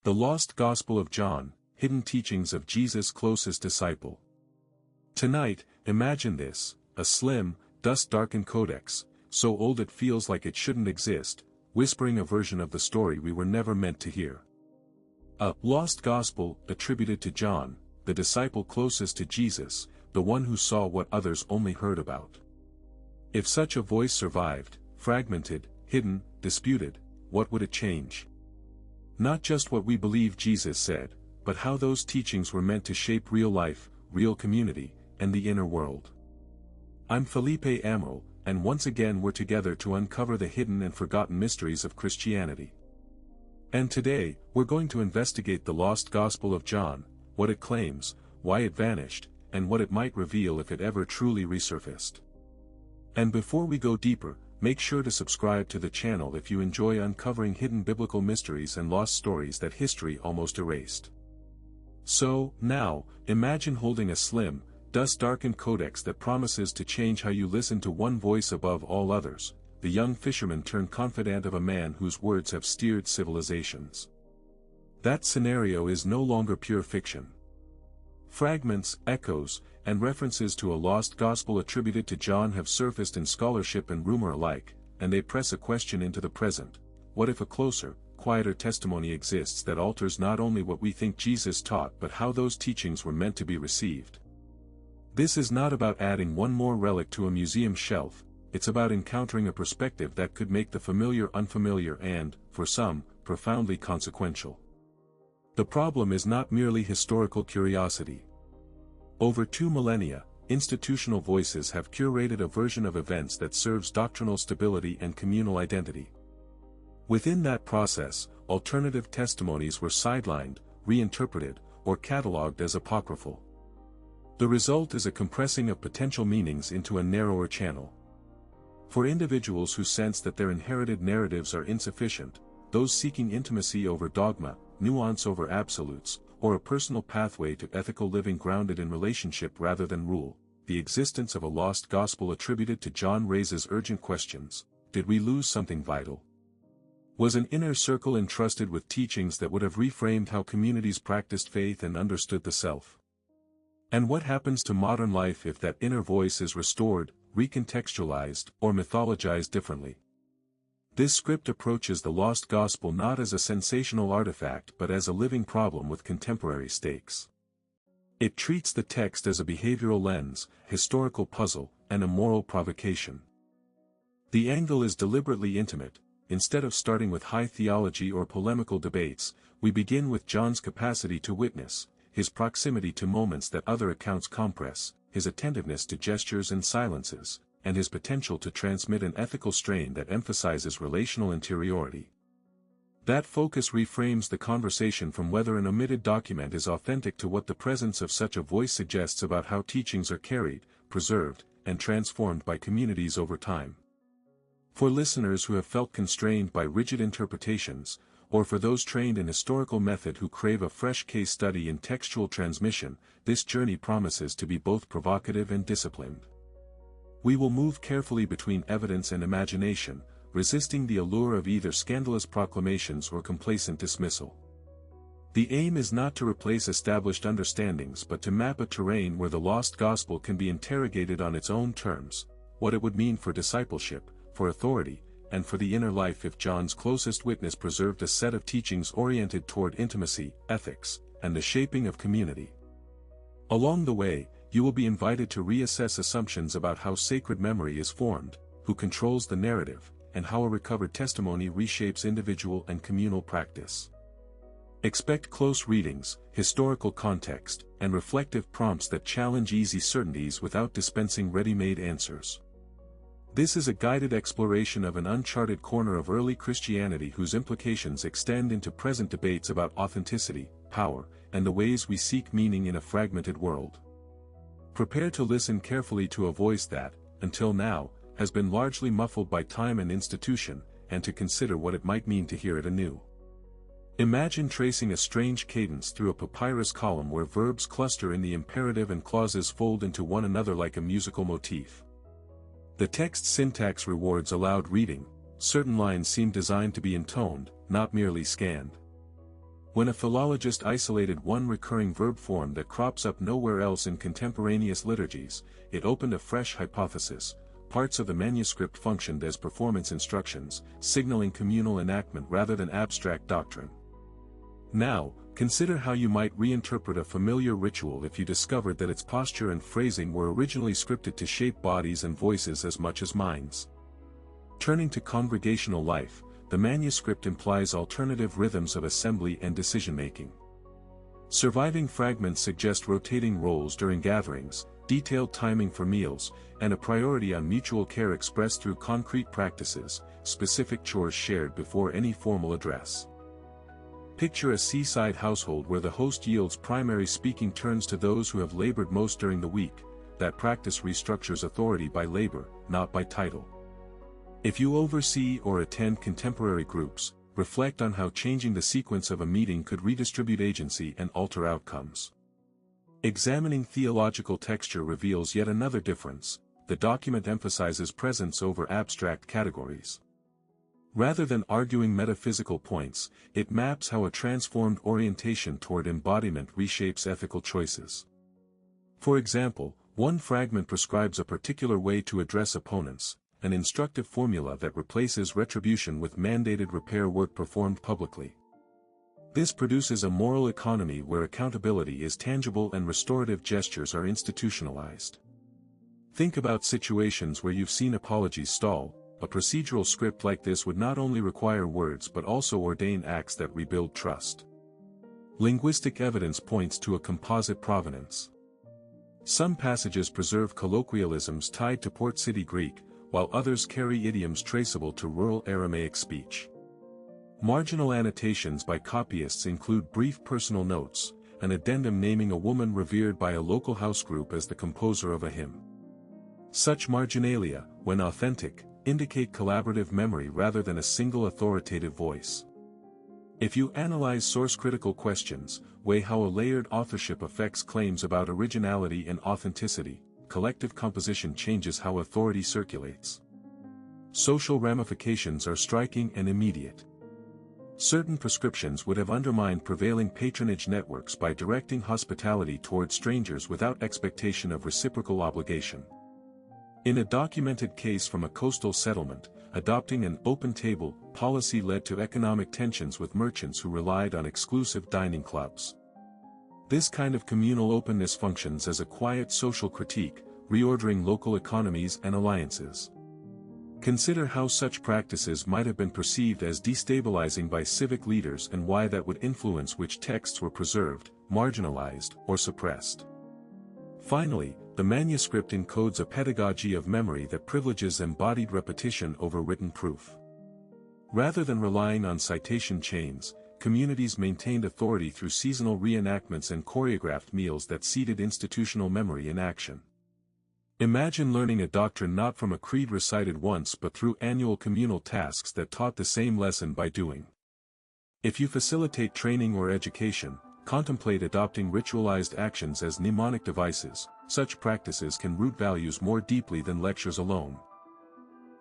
The Lost Gospel of John, Hidden Teachings of Jesus' Closest Disciple. Tonight, imagine this, a slim, dust-darkened codex, so old it feels like it shouldn't exist, whispering a version of the story we were never meant to hear. A lost gospel attributed to John, the disciple closest to Jesus, the one who saw what others only heard about. If such a voice survived, fragmented, hidden, disputed, what would it change? Not just what we believe Jesus said, but how those teachings were meant to shape real life, real community, and the inner world. I'm Felipe Amaral, and once again we're together to uncover the hidden and forgotten mysteries of Christianity. And today, we're going to investigate the lost Gospel of John, what it claims, why it vanished, and what it might reveal if it ever truly resurfaced. And before we go deeper, make sure to subscribe to the channel if you enjoy uncovering hidden biblical mysteries and lost stories that history almost erased. So, now, imagine holding a slim, dust-darkened codex that promises to change how you listen to one voice above all others, the young fisherman turned confidant of a man whose words have steered civilizations. That scenario is no longer pure fiction. Fragments, echoes, and references to a lost gospel attributed to John have surfaced in scholarship and rumor alike, and they press a question into the present: what if a closer, quieter testimony exists that alters not only what we think Jesus taught but how those teachings were meant to be received? This is not about adding one more relic to a museum shelf, it's about encountering a perspective that could make the familiar unfamiliar and, for some, profoundly consequential. The problem is not merely historical curiosity. Over 2 millennia, institutional voices have curated a version of events that serves doctrinal stability and communal identity. Within that process, alternative testimonies were sidelined, reinterpreted, or catalogued as apocryphal. The result is a compressing of potential meanings into a narrower channel. For individuals who sense that their inherited narratives are insufficient, those seeking intimacy over dogma, nuance over absolutes, or a personal pathway to ethical living grounded in relationship rather than rule, the existence of a lost gospel attributed to John raises urgent questions. Did we lose something vital? Was an inner circle entrusted with teachings that would have reframed how communities practiced faith and understood the self? And what happens to modern life if that inner voice is restored, recontextualized, or mythologized differently? This script approaches the lost gospel not as a sensational artifact but as a living problem with contemporary stakes. It treats the text as a behavioral lens, historical puzzle, and a moral provocation. The angle is deliberately intimate. Instead of starting with high theology or polemical debates, we begin with John's capacity to witness, his proximity to moments that other accounts compress, his attentiveness to gestures and silences, and his potential to transmit an ethical strain that emphasizes relational interiority. That focus reframes the conversation from whether an omitted document is authentic to what the presence of such a voice suggests about how teachings are carried, preserved, and transformed by communities over time. For listeners who have felt constrained by rigid interpretations, or for those trained in historical method who crave a fresh case study in textual transmission, this journey promises to be both provocative and disciplined. We will move carefully between evidence and imagination, resisting the allure of either scandalous proclamations or complacent dismissal. The aim is not to replace established understandings but to map a terrain where the lost gospel can be interrogated on its own terms, what it would mean for discipleship, for authority, and for the inner life if John's closest witness preserved a set of teachings oriented toward intimacy, ethics, and the shaping of community. Along the way, you will be invited to reassess assumptions about how sacred memory is formed, who controls the narrative, and how a recovered testimony reshapes individual and communal practice. Expect close readings, historical context, and reflective prompts that challenge easy certainties without dispensing ready-made answers. This is a guided exploration of an uncharted corner of early Christianity whose implications extend into present debates about authenticity, power, and the ways we seek meaning in a fragmented world. Prepare to listen carefully to a voice that, until now, has been largely muffled by time and institution, and to consider what it might mean to hear it anew. Imagine tracing a strange cadence through a papyrus column where verbs cluster in the imperative and clauses fold into one another like a musical motif. The text's syntax rewards aloud reading, certain lines seem designed to be intoned, not merely scanned. When a philologist isolated one recurring verb form that crops up nowhere else in contemporaneous liturgies, it opened a fresh hypothesis. Parts of the manuscript functioned as performance instructions, signaling communal enactment rather than abstract doctrine. Now, consider how you might reinterpret a familiar ritual if you discovered that its posture and phrasing were originally scripted to shape bodies and voices as much as minds. Turning to congregational life, the manuscript implies alternative rhythms of assembly and decision-making. Surviving fragments suggest rotating roles during gatherings, detailed timing for meals, and a priority on mutual care expressed through concrete practices, specific chores shared before any formal address. Picture a seaside household where the host yields primary speaking turns to those who have labored most during the week. That practice restructures authority by labor, not by title. If you oversee or attend contemporary groups, reflect on how changing the sequence of a meeting could redistribute agency and alter outcomes. Examining theological texture reveals yet another difference. The document emphasizes presence over abstract categories. Rather than arguing metaphysical points, it maps how a transformed orientation toward embodiment reshapes ethical choices. For example, one fragment prescribes a particular way to address opponents, an instructive formula that replaces retribution with mandated repair work performed publicly. This produces a moral economy where accountability is tangible and restorative gestures are institutionalized. Think about situations where you've seen apologies stall. A procedural script like this would not only require words but also ordain acts that rebuild trust. Linguistic evidence points to a composite provenance. Some passages preserve colloquialisms tied to Port City Greek, while others carry idioms traceable to rural Aramaic speech. Marginal annotations by copyists include brief personal notes, an addendum naming a woman revered by a local house group as the composer of a hymn. Such marginalia, when authentic, indicate collaborative memory rather than a single authoritative voice. If you analyze source-critical questions, weigh how a layered authorship affects claims about originality and authenticity, collective composition changes how authority circulates. Social ramifications are striking and immediate. Certain prescriptions would have undermined prevailing patronage networks by directing hospitality toward strangers without expectation of reciprocal obligation. In a documented case from a coastal settlement, adopting an open table policy led to economic tensions with merchants who relied on exclusive dining clubs. This kind of communal openness functions as a quiet social critique, reordering local economies and alliances. Consider how such practices might have been perceived as destabilizing by civic leaders and why that would influence which texts were preserved, marginalized, or suppressed. Finally, the manuscript encodes a pedagogy of memory that privileges embodied repetition over written proof. Rather than relying on citation chains, communities maintained authority through seasonal reenactments and choreographed meals that seeded institutional memory in action. Imagine learning a doctrine not from a creed recited once but through annual communal tasks that taught the same lesson by doing. If you facilitate training or education, contemplate adopting ritualized actions as mnemonic devices. Such practices can root values more deeply than lectures alone.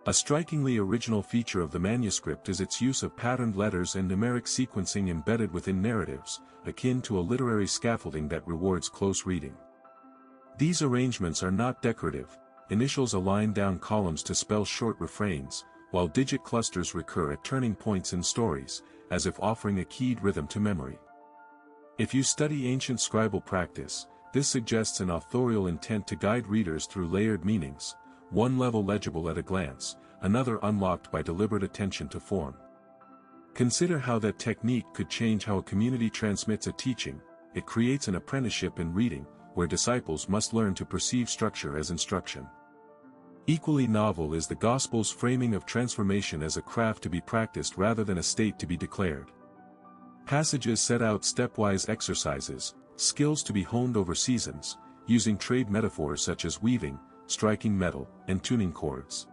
A strikingly original feature of the manuscript is its use of patterned letters and numeric sequencing embedded within narratives, akin to a literary scaffolding that rewards close reading. These arrangements are not decorative. Initials align down columns to spell short refrains, while digit clusters recur at turning points in stories, as if offering a keyed rhythm to memory. If you study ancient scribal practice, this suggests an authorial intent to guide readers through layered meanings, one level legible at a glance, another unlocked by deliberate attention to form. Consider how that technique could change how a community transmits a teaching. It creates an apprenticeship in reading, where disciples must learn to perceive structure as instruction. Equally novel is the Gospel's framing of transformation as a craft to be practiced rather than a state to be declared. Passages set out stepwise exercises, skills to be honed over seasons, using trade metaphors such as weaving, striking metal, and tuning chords.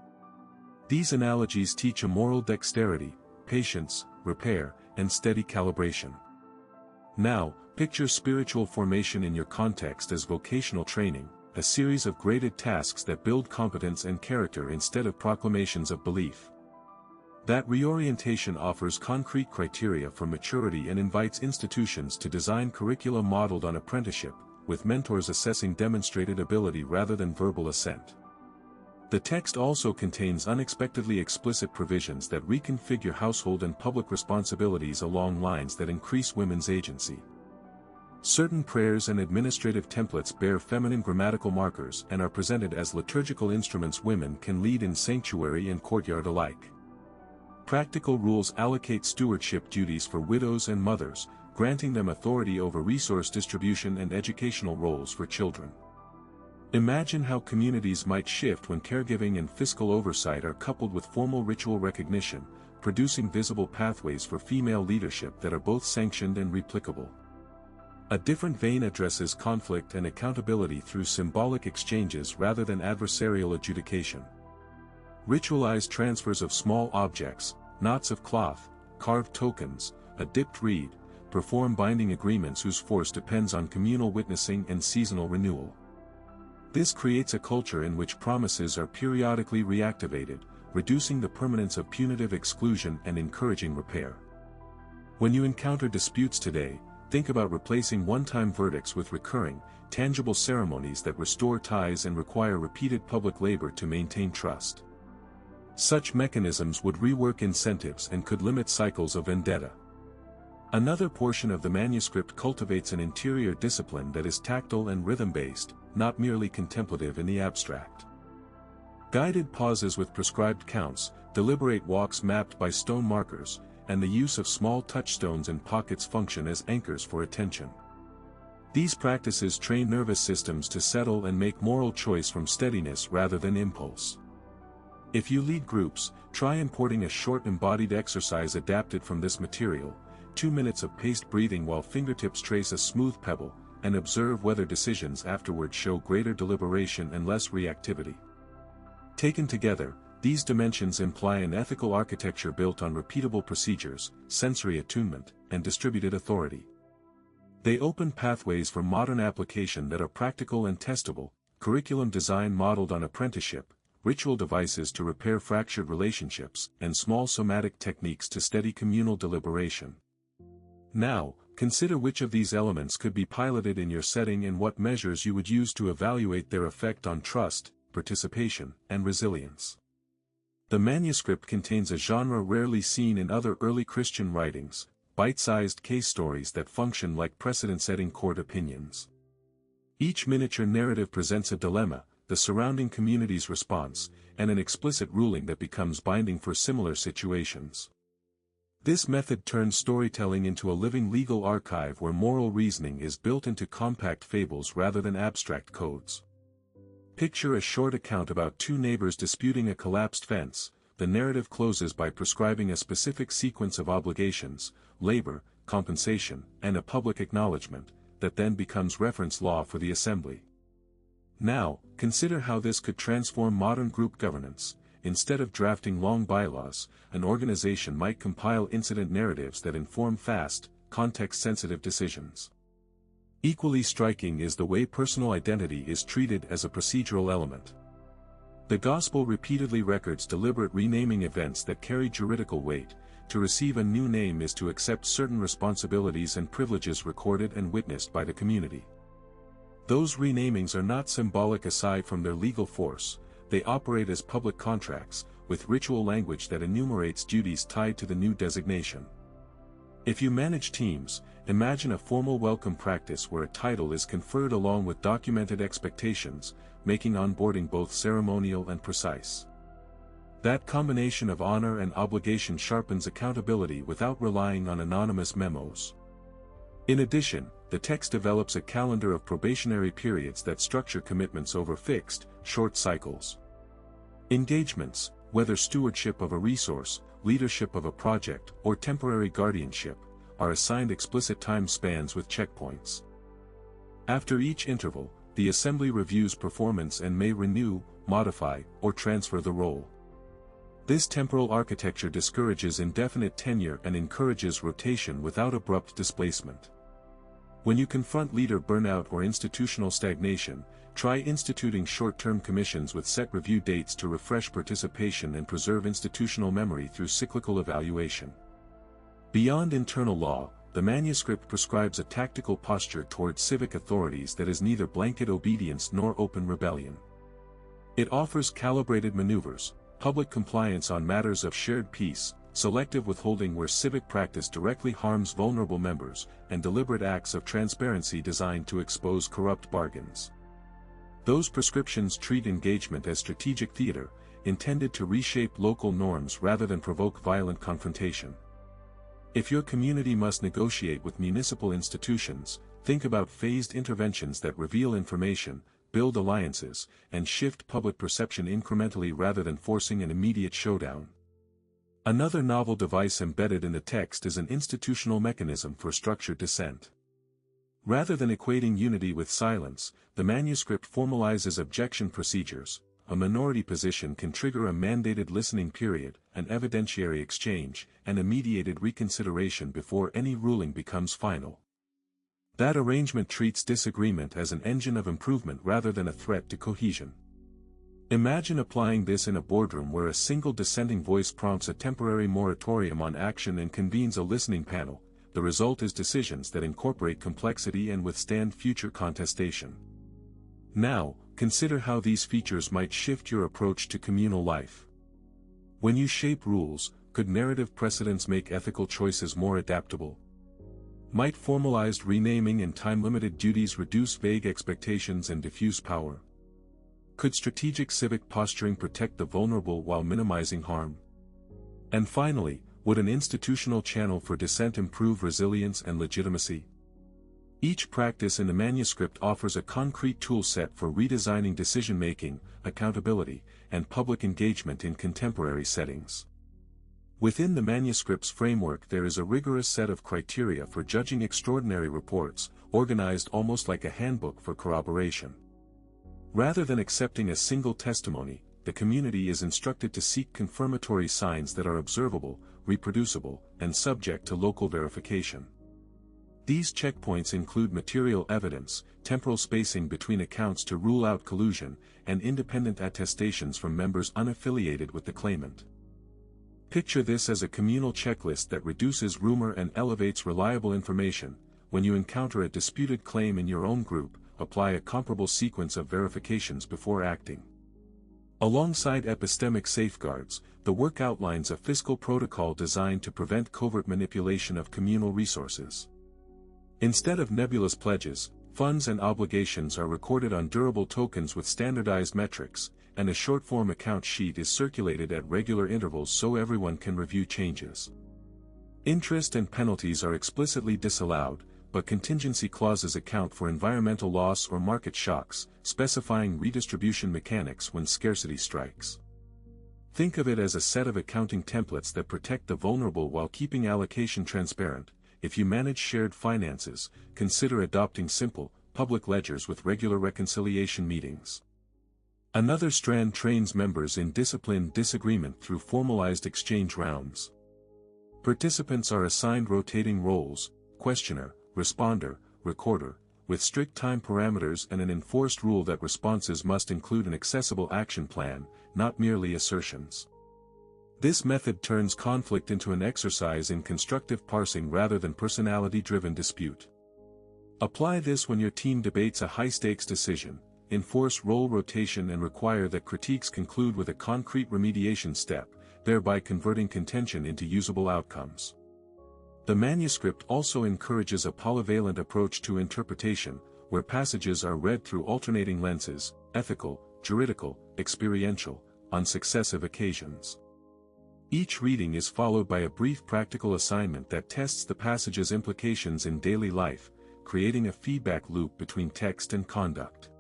These analogies teach a moral dexterity, patience, repair, and steady calibration. Now, picture spiritual formation in your context as vocational training, a series of graded tasks that build competence and character instead of proclamations of belief. That reorientation offers concrete criteria for maturity and invites institutions to design curricula modeled on apprenticeship, with mentors assessing demonstrated ability rather than verbal assent. The text also contains unexpectedly explicit provisions that reconfigure household and public responsibilities along lines that increase women's agency. Certain prayers and administrative templates bear feminine grammatical markers and are presented as liturgical instruments women can lead in sanctuary and courtyard alike. Practical rules allocate stewardship duties for widows and mothers, granting them authority over resource distribution and educational roles for children. Imagine how communities might shift when caregiving and fiscal oversight are coupled with formal ritual recognition, producing visible pathways for female leadership that are both sanctioned and replicable. A different vein addresses conflict and accountability through symbolic exchanges rather than adversarial adjudication. Ritualized transfers of small objects, knots of cloth, carved tokens, a dipped reed, perform binding agreements whose force depends on communal witnessing and seasonal renewal. This creates a culture in which promises are periodically reactivated, reducing the permanence of punitive exclusion and encouraging repair. When you encounter disputes today, think about replacing one-time verdicts with recurring, tangible ceremonies that restore ties and require repeated public labor to maintain trust. Such mechanisms would rework incentives and could limit cycles of vendetta. Another portion of the manuscript cultivates an interior discipline that is tactile and rhythm-based, not merely contemplative in the abstract. Guided pauses with prescribed counts, deliberate walks mapped by stone markers, and the use of small touchstones and pockets function as anchors for attention. These practices train nervous systems to settle and make moral choice from steadiness rather than impulse. If you lead groups, try importing a short embodied exercise adapted from this material, 2 minutes of paced breathing while fingertips trace a smooth pebble, and observe whether decisions afterward show greater deliberation and less reactivity. Taken together, these dimensions imply an ethical architecture built on repeatable procedures, sensory attunement, and distributed authority. They open pathways for modern application that are practical and testable, curriculum design modeled on apprenticeship, ritual devices to repair fractured relationships, and small somatic techniques to steady communal deliberation. Now, consider which of these elements could be piloted in your setting and what measures you would use to evaluate their effect on trust, participation, and resilience. The manuscript contains a genre rarely seen in other early Christian writings, bite-sized case stories that function like precedent-setting court opinions. Each miniature narrative presents a dilemma, the surrounding community's response, and an explicit ruling that becomes binding for similar situations. This method turns storytelling into a living legal archive where moral reasoning is built into compact fables rather than abstract codes. Picture a short account about two neighbors disputing a collapsed fence. The narrative closes by prescribing a specific sequence of obligations, labor, compensation, and a public acknowledgement, that then becomes reference law for the assembly. Now, consider how this could transform modern group governance. Instead of drafting long bylaws, an organization might compile incident narratives that inform fast, context-sensitive decisions. Equally striking is the way personal identity is treated as a procedural element. The Gospel repeatedly records deliberate renaming events that carry juridical weight. To receive a new name is to accept certain responsibilities and privileges recorded and witnessed by the community. Those renamings are not symbolic aside from their legal force. They operate as public contracts, with ritual language that enumerates duties tied to the new designation. If you manage teams, imagine a formal welcome practice where a title is conferred along with documented expectations, making onboarding both ceremonial and precise. That combination of honor and obligation sharpens accountability without relying on anonymous memos. In addition, the text develops a calendar of probationary periods that structure commitments over fixed, short cycles. Engagements, whether stewardship of a resource, leadership of a project, or temporary guardianship, are assigned explicit time spans with checkpoints. After each interval, the assembly reviews performance and may renew, modify, or transfer the role. This temporal architecture discourages indefinite tenure and encourages rotation without abrupt displacement. When you confront leader burnout or institutional stagnation, try instituting short-term commissions with set review dates to refresh participation and preserve institutional memory through cyclical evaluation. Beyond internal law, the manuscript prescribes a tactical posture towards civic authorities that is neither blanket obedience nor open rebellion. It offers calibrated maneuvers, public compliance on matters of shared peace, selective withholding where civic practice directly harms vulnerable members, and deliberate acts of transparency designed to expose corrupt bargains. Those prescriptions treat engagement as strategic theater, intended to reshape local norms rather than provoke violent confrontation. If your community must negotiate with municipal institutions, think about phased interventions that reveal information, build alliances, and shift public perception incrementally rather than forcing an immediate showdown. Another novel device embedded in the text is an institutional mechanism for structured dissent. Rather than equating unity with silence, the manuscript formalizes objection procedures. A minority position can trigger a mandated listening period, an evidentiary exchange, and a mediated reconsideration before any ruling becomes final. That arrangement treats disagreement as an engine of improvement rather than a threat to cohesion. Imagine applying this in a boardroom where a single dissenting voice prompts a temporary moratorium on action and convenes a listening panel. The result is decisions that incorporate complexity and withstand future contestation. Now, consider how these features might shift your approach to communal life. When you shape rules, could narrative precedents make ethical choices more adaptable? Might formalized renaming and time-limited duties reduce vague expectations and diffuse power? Could strategic civic posturing protect the vulnerable while minimizing harm? And finally, would an institutional channel for dissent improve resilience and legitimacy? Each practice in the manuscript offers a concrete tool set for redesigning decision-making, accountability, and public engagement in contemporary settings. Within the manuscript's framework there is a rigorous set of criteria for judging extraordinary reports, organized almost like a handbook for corroboration. Rather than accepting a single testimony, the community is instructed to seek confirmatory signs that are observable, reproducible, and subject to local verification. These checkpoints include material evidence, temporal spacing between accounts to rule out collusion, and independent attestations from members unaffiliated with the claimant. Picture this as a communal checklist that reduces rumor and elevates reliable information. When you encounter a disputed claim in your own group, apply a comparable sequence of verifications before acting. Alongside epistemic safeguards, the work outlines a fiscal protocol designed to prevent covert manipulation of communal resources. Instead of nebulous pledges, funds and obligations are recorded on durable tokens with standardized metrics, and a short-form account sheet is circulated at regular intervals so everyone can review changes. Interest and penalties are explicitly disallowed, but contingency clauses account for environmental loss or market shocks, specifying redistribution mechanics when scarcity strikes. Think of it as a set of accounting templates that protect the vulnerable while keeping allocation transparent. If you manage shared finances, consider adopting simple, public ledgers with regular reconciliation meetings. Another strand trains members in disciplined disagreement through formalized exchange rounds. Participants are assigned rotating roles: questioner, responder, recorder, with strict time parameters and an enforced rule that responses must include an accessible action plan, not merely assertions. This method turns conflict into an exercise in constructive parsing rather than personality-driven dispute. Apply this when your team debates a high-stakes decision, enforce role rotation and require that critiques conclude with a concrete remediation step, thereby converting contention into usable outcomes. The manuscript also encourages a polyvalent approach to interpretation, where passages are read through alternating lenses: ethical, juridical, experiential, on successive occasions. Each reading is followed by a brief practical assignment that tests the passage's implications in daily life, creating a feedback loop between text and conduct.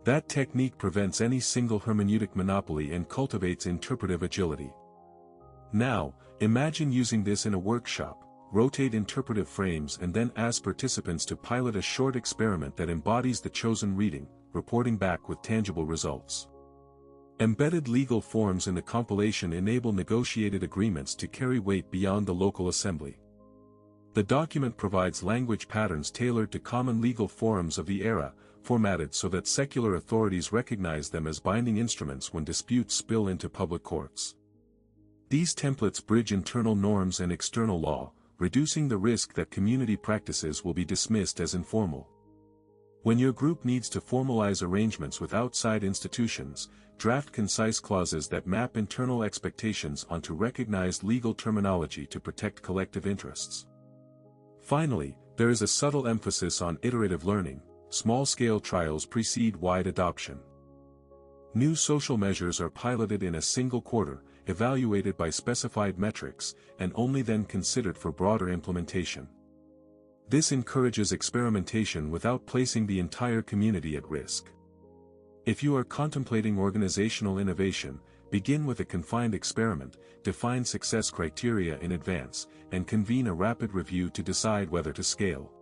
That technique prevents any single hermeneutic monopoly and cultivates interpretive agility. Now, imagine using this in a workshop. Rotate interpretive frames and then ask participants to pilot a short experiment that embodies the chosen reading, reporting back with tangible results. Embedded legal forms in the compilation enable negotiated agreements to carry weight beyond the local assembly. The document provides language patterns tailored to common legal forms of the era, formatted so that secular authorities recognize them as binding instruments when disputes spill into public courts. These templates bridge internal norms and external law, reducing the risk that community practices will be dismissed as informal. When your group needs to formalize arrangements with outside institutions, draft concise clauses that map internal expectations onto recognized legal terminology to protect collective interests. Finally, there is a subtle emphasis on iterative learning. Small-scale trials precede wide adoption. New social measures are piloted in a single quarter, evaluated by specified metrics, and only then considered for broader implementation. This encourages experimentation without placing the entire community at risk. If you are contemplating organizational innovation, begin with a confined experiment, define success criteria in advance, and convene a rapid review to decide whether to scale.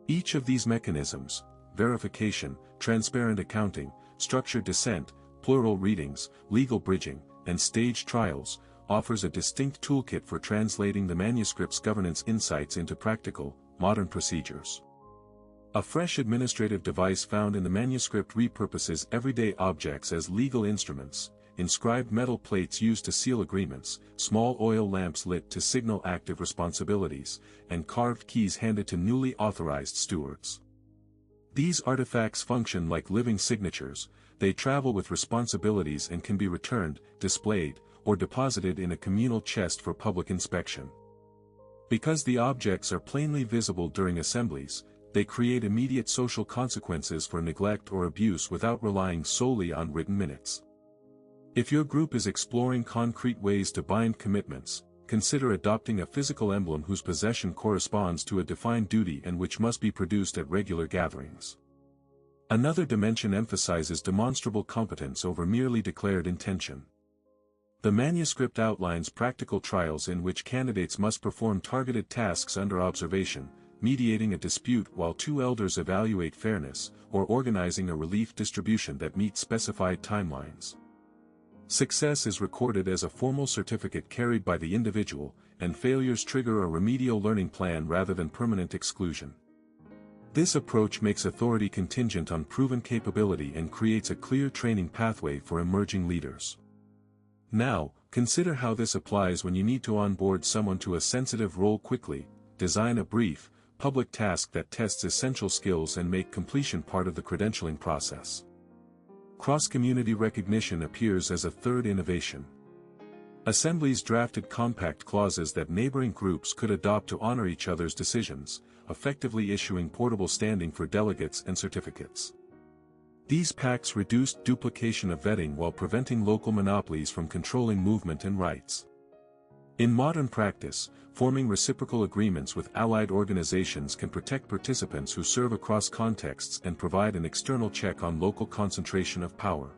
Each of these mechanisms, verification, transparent accounting, structured dissent, plural readings, legal bridging, and staged trials, offers a distinct toolkit for translating the manuscript's governance insights into practical, modern procedures. A fresh administrative device found in the manuscript repurposes everyday objects as legal instruments: inscribed metal plates used to seal agreements, small oil lamps lit to signal active responsibilities, and carved keys handed to newly authorized stewards. These artifacts function like living signatures. They travel with responsibilities and can be returned, displayed, or deposited in a communal chest for public inspection. Because the objects are plainly visible during assemblies, they create immediate social consequences for neglect or abuse without relying solely on written minutes. If your group is exploring concrete ways to bind commitments, consider adopting a physical emblem whose possession corresponds to a defined duty and which must be produced at regular gatherings. Another dimension emphasizes demonstrable competence over merely declared intention. The manuscript outlines practical trials in which candidates must perform targeted tasks under observation, mediating a dispute while two elders evaluate fairness, or organizing a relief distribution that meets specified timelines. Success is recorded as a formal certificate carried by the individual, and failures trigger a remedial learning plan rather than permanent exclusion. This approach makes authority contingent on proven capability and creates a clear training pathway for emerging leaders. Now, consider how this applies when you need to onboard someone to a sensitive role quickly. Design a brief, public task that tests essential skills and make completion part of the credentialing process. Cross-community recognition appears as a third innovation. Assemblies drafted compact clauses that neighboring groups could adopt to honor each other's decisions, effectively issuing portable standing for delegates and certificates. These pacts reduced duplication of vetting while preventing local monopolies from controlling movement and rights. In modern practice, forming reciprocal agreements with allied organizations can protect participants who serve across contexts and provide an external check on local concentration of power.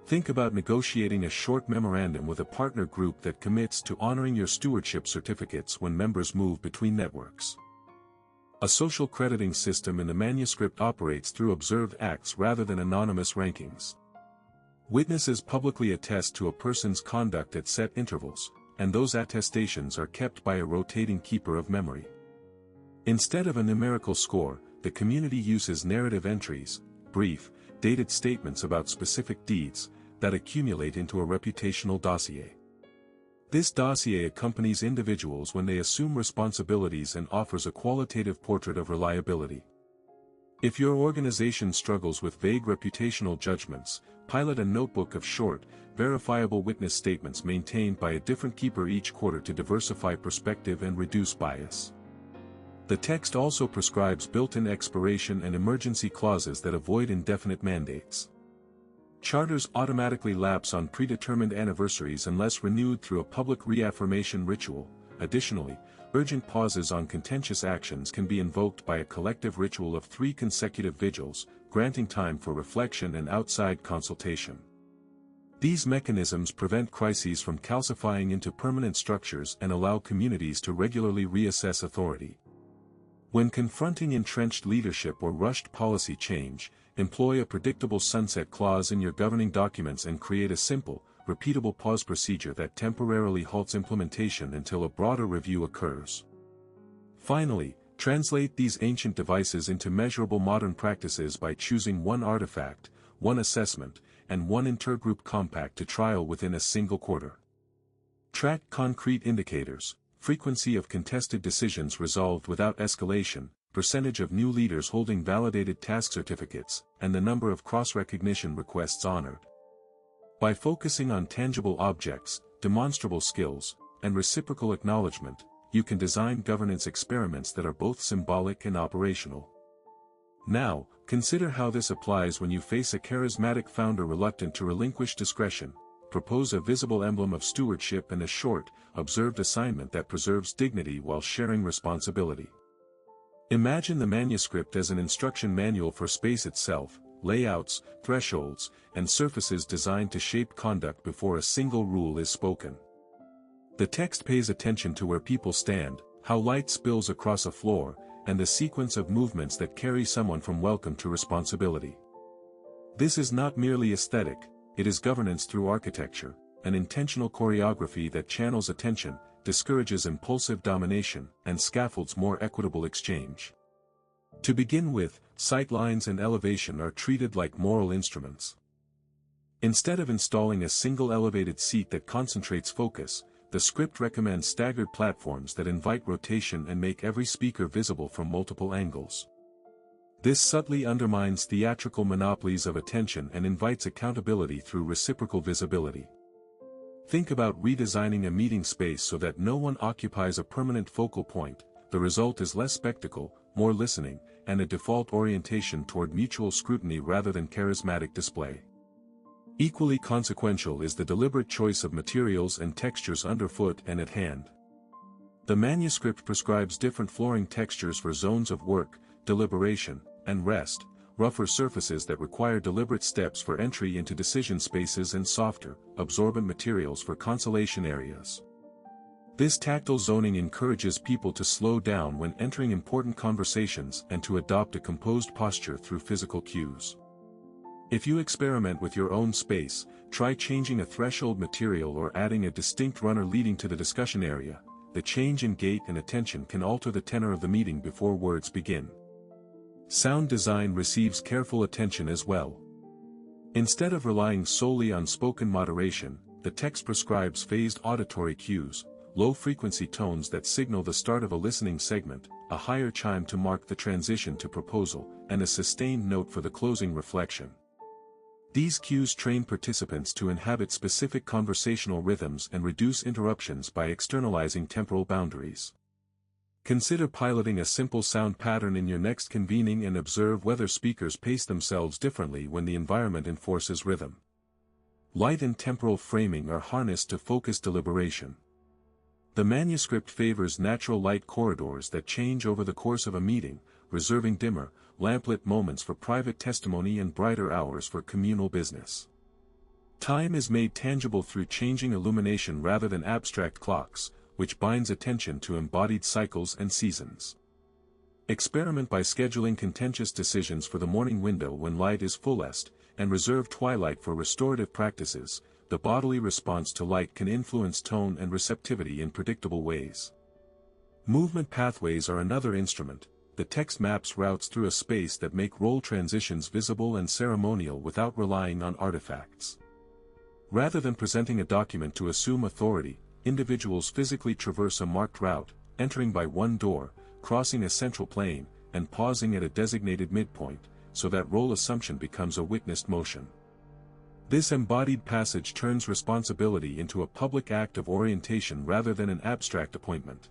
Think about negotiating a short memorandum with a partner group that commits to honoring your stewardship certificates when members move between networks. A social crediting system in the manuscript operates through observed acts rather than anonymous rankings. Witnesses publicly attest to a person's conduct at set intervals, and those attestations are kept by a rotating keeper of memory. Instead of a numerical score, the community uses narrative entries, brief, dated statements about specific deeds, that accumulate into a reputational dossier. This dossier accompanies individuals when they assume responsibilities and offers a qualitative portrait of reliability. If your organization struggles with vague reputational judgments, pilot a notebook of short, verifiable witness statements maintained by a different keeper each quarter to diversify perspective and reduce bias. The text also prescribes built-in expiration and emergency clauses that avoid indefinite mandates. Charters automatically lapse on predetermined anniversaries unless renewed through a public reaffirmation ritual. Additionally, urgent pauses on contentious actions can be invoked by a collective ritual of 3 consecutive vigils, granting time for reflection and outside consultation. These mechanisms prevent crises from calcifying into permanent structures and allow communities to regularly reassess authority. When confronting entrenched leadership or rushed policy change, employ a predictable sunset clause in your governing documents and create a simple, repeatable pause procedure that temporarily halts implementation until a broader review occurs. Finally, translate these ancient devices into measurable modern practices by choosing one artifact, one assessment, and one intergroup compact to trial within a single quarter. Track concrete indicators: frequency of contested decisions resolved without escalation, percentage of new leaders holding validated task certificates, and the number of cross-recognition requests honored. By focusing on tangible objects, demonstrable skills, and reciprocal acknowledgement, you can design governance experiments that are both symbolic and operational. Now, consider how this applies when you face a charismatic founder reluctant to relinquish discretion. Propose a visible emblem of stewardship and a short, observed assignment that preserves dignity while sharing responsibility. Imagine the manuscript as an instruction manual for space itself, layouts, thresholds, and surfaces designed to shape conduct before a single rule is spoken. The text pays attention to where people stand, how light spills across a floor, and the sequence of movements that carry someone from welcome to responsibility. This is not merely aesthetic, it is governance through architecture, an intentional choreography that channels attention, discourages impulsive domination, and scaffolds more equitable exchange. To begin with, sightlines and elevation are treated like moral instruments. Instead of installing a single elevated seat that concentrates focus, the script recommends staggered platforms that invite rotation and make every speaker visible from multiple angles. This subtly undermines theatrical monopolies of attention and invites accountability through reciprocal visibility. Think about redesigning a meeting space so that no one occupies a permanent focal point. The result is less spectacle, more listening, and a default orientation toward mutual scrutiny rather than charismatic display. Equally consequential is the deliberate choice of materials and textures underfoot and at hand. The manuscript prescribes different flooring textures for zones of work, deliberation, and rest, rougher surfaces that require deliberate steps for entry into decision spaces and softer, absorbent materials for consolation areas. This tactile zoning encourages people to slow down when entering important conversations and to adopt a composed posture through physical cues. If you experiment with your own space, try changing a threshold material or adding a distinct runner leading to the discussion area. The change in gait and attention can alter the tenor of the meeting before words begin. Sound design receives careful attention as well. Instead of relying solely on spoken moderation, the text prescribes phased auditory cues, low-frequency tones that signal the start of a listening segment, a higher chime to mark the transition to proposal, and a sustained note for the closing reflection. These cues train participants to inhabit specific conversational rhythms and reduce interruptions by externalizing temporal boundaries. Consider piloting a simple sound pattern in your next convening and observe whether speakers pace themselves differently when the environment enforces rhythm. Light and temporal framing are harnessed to focus deliberation. The manuscript favors natural light corridors that change over the course of a meeting, reserving dimmer, lamplit moments for private testimony and brighter hours for communal business. Time is made tangible through changing illumination rather than abstract clocks, which binds attention to embodied cycles and seasons. Experiment by scheduling contentious decisions for the morning window when light is fullest, and reserve twilight for restorative practices. The bodily response to light can influence tone and receptivity in predictable ways. Movement pathways are another instrument. The text maps routes through a space that make role transitions visible and ceremonial without relying on artifacts. Rather than presenting a document to assume authority, individuals physically traverse a marked route, entering by one door, crossing a central plane, and pausing at a designated midpoint, so that role assumption becomes a witnessed motion. This embodied passage turns responsibility into a public act of orientation rather than an abstract appointment.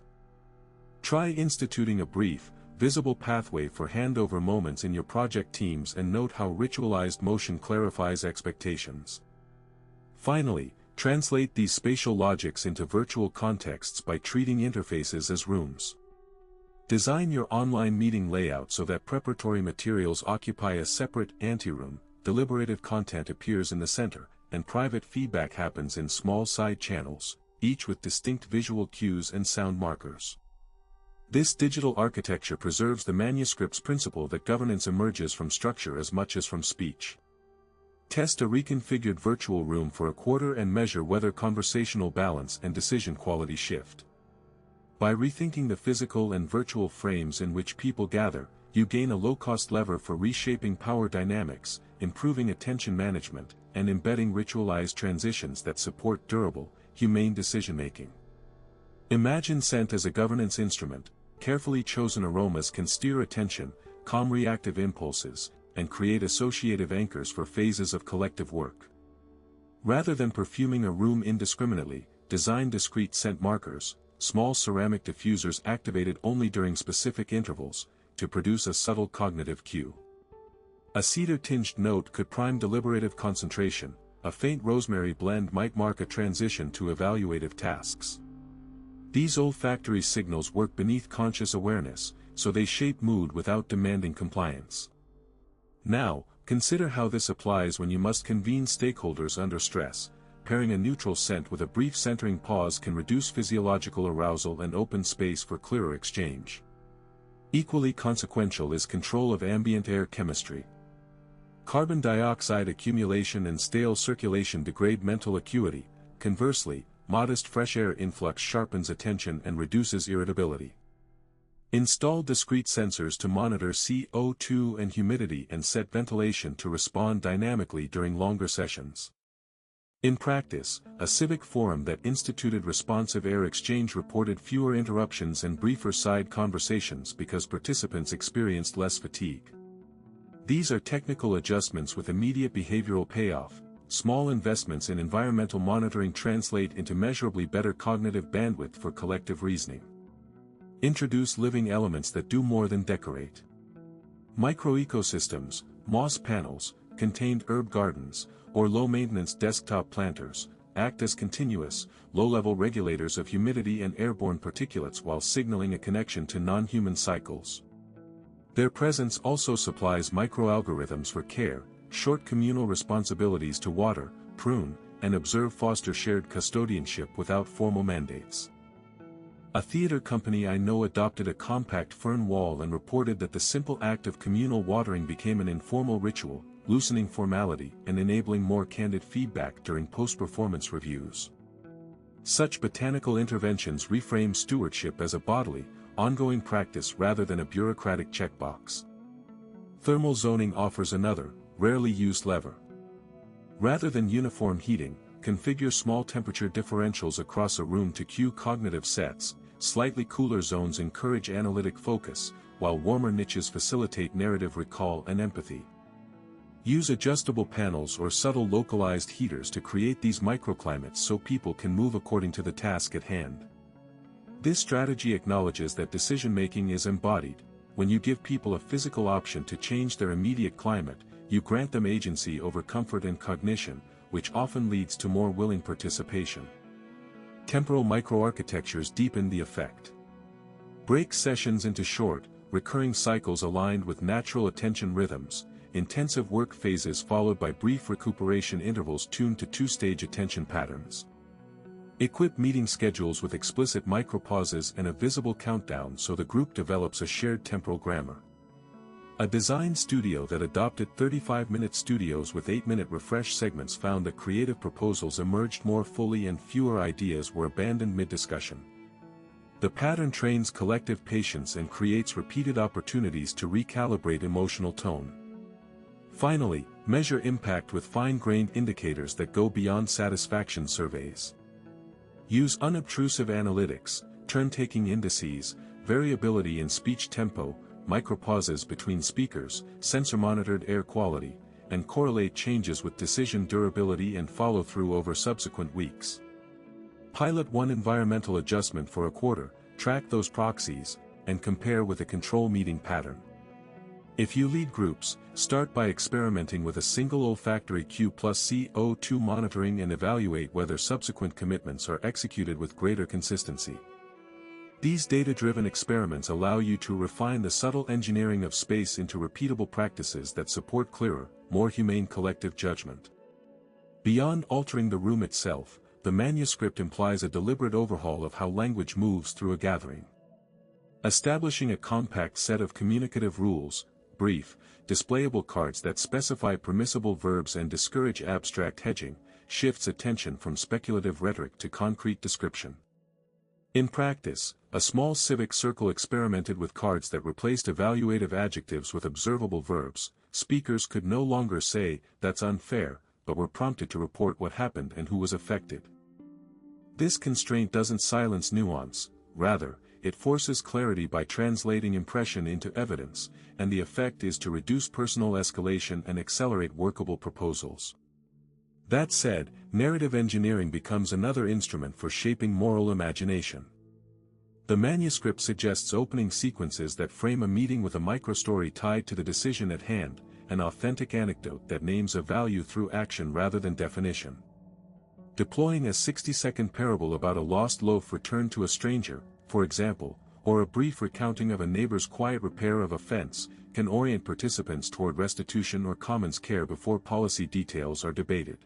Try instituting a brief, visible pathway for handover moments in your project teams and note how ritualized motion clarifies expectations. Finally, translate these spatial logics into virtual contexts by treating interfaces as rooms. Design your online meeting layout so that preparatory materials occupy a separate anteroom, deliberative content appears in the center, and private feedback happens in small side channels, each with distinct visual cues and sound markers. This digital architecture preserves the manuscript's principle that governance emerges from structure as much as from speech. Test a reconfigured virtual room for a quarter and measure whether conversational balance and decision quality shift. By rethinking the physical and virtual frames in which people gather, you gain a low-cost lever for reshaping power dynamics, improving attention management, and embedding ritualized transitions that support durable, humane decision-making. Imagine scent as a governance instrument. Carefully chosen aromas can steer attention, calm reactive impulses, and create associative anchors for phases of collective work. Rather than perfuming a room indiscriminately, design discrete scent markers, small ceramic diffusers activated only during specific intervals, to produce a subtle cognitive cue. A cedar-tinged note could prime deliberative concentration, a faint rosemary blend might mark a transition to evaluative tasks. These olfactory signals work beneath conscious awareness, so they shape mood without demanding compliance. Now, consider how this applies when you must convene stakeholders under stress. Pairing a neutral scent with a brief centering pause can reduce physiological arousal and open space for clearer exchange. Equally consequential is control of ambient air chemistry. Carbon dioxide accumulation and stale circulation degrade mental acuity. Conversely, modest fresh air influx sharpens attention and reduces irritability. Install discrete sensors to monitor CO2 and humidity and set ventilation to respond dynamically during longer sessions. In practice, a civic forum that instituted responsive air exchange reported fewer interruptions and briefer side conversations because participants experienced less fatigue. These are technical adjustments with immediate behavioral payoff. Small investments in environmental monitoring translate into measurably better cognitive bandwidth for collective reasoning. Introduce living elements that do more than decorate. Microecosystems, moss panels, contained herb gardens, or low-maintenance desktop planters, act as continuous, low-level regulators of humidity and airborne particulates while signaling a connection to non-human cycles. Their presence also supplies microalgorithms for care, short communal responsibilities to water, prune, and observe foster shared custodianship without formal mandates. A theater company I know adopted a compact fern wall and reported that the simple act of communal watering became an informal ritual, loosening formality and enabling more candid feedback during post-performance reviews. Such botanical interventions reframe stewardship as a bodily, ongoing practice rather than a bureaucratic checkbox. Thermal zoning offers another, rarely used lever. Rather than uniform heating, configure small temperature differentials across a room to cue cognitive sets. Slightly cooler zones encourage analytic focus, while warmer niches facilitate narrative recall and empathy. Use adjustable panels or subtle localized heaters to create these microclimates so people can move according to the task at hand. This strategy acknowledges that decision-making is embodied. When you give people a physical option to change their immediate climate, you grant them agency over comfort and cognition, which often leads to more willing participation. Temporal microarchitectures deepen the effect. Break sessions into short, recurring cycles aligned with natural attention rhythms, intensive work phases followed by brief recuperation intervals tuned to two-stage attention patterns. Equip meeting schedules with explicit micropauses and a visible countdown so the group develops a shared temporal grammar. A design studio that adopted 35-minute studios with 8-minute refresh segments found that creative proposals emerged more fully and fewer ideas were abandoned mid-discussion. The pattern trains collective patience and creates repeated opportunities to recalibrate emotional tone. Finally, measure impact with fine-grained indicators that go beyond satisfaction surveys. Use unobtrusive analytics, turn-taking indices, variability in speech tempo, micropauses between speakers, sensor-monitored air quality, and correlate changes with decision durability and follow-through over subsequent weeks. Pilot one environmental adjustment for a quarter, track those proxies, and compare with a control meeting pattern. If you lead groups, start by experimenting with a single olfactory cue plus CO2 monitoring and evaluate whether subsequent commitments are executed with greater consistency. These data-driven experiments allow you to refine the subtle engineering of space into repeatable practices that support clearer, more humane collective judgment. Beyond altering the room itself, the manuscript implies a deliberate overhaul of how language moves through a gathering. Establishing a compact set of communicative rules, brief, displayable cards that specify permissible verbs and discourage abstract hedging, shifts attention from speculative rhetoric to concrete description. In practice, A small civic circle experimented with cards that replaced evaluative adjectives with observable verbs. Speakers could no longer say, "That's unfair," but were prompted to report what happened and who was affected. This constraint doesn't silence nuance, rather, it forces clarity by translating impression into evidence, and the effect is to reduce personal escalation and accelerate workable proposals. That said, narrative engineering becomes another instrument for shaping moral imagination. The manuscript suggests opening sequences that frame a meeting with a microstory tied to the decision at hand, an authentic anecdote that names a value through action rather than definition. Deploying a 60-second parable about a lost loaf returned to a stranger, for example, or a brief recounting of a neighbor's quiet repair of a fence, can orient participants toward restitution or commons care before policy details are debated.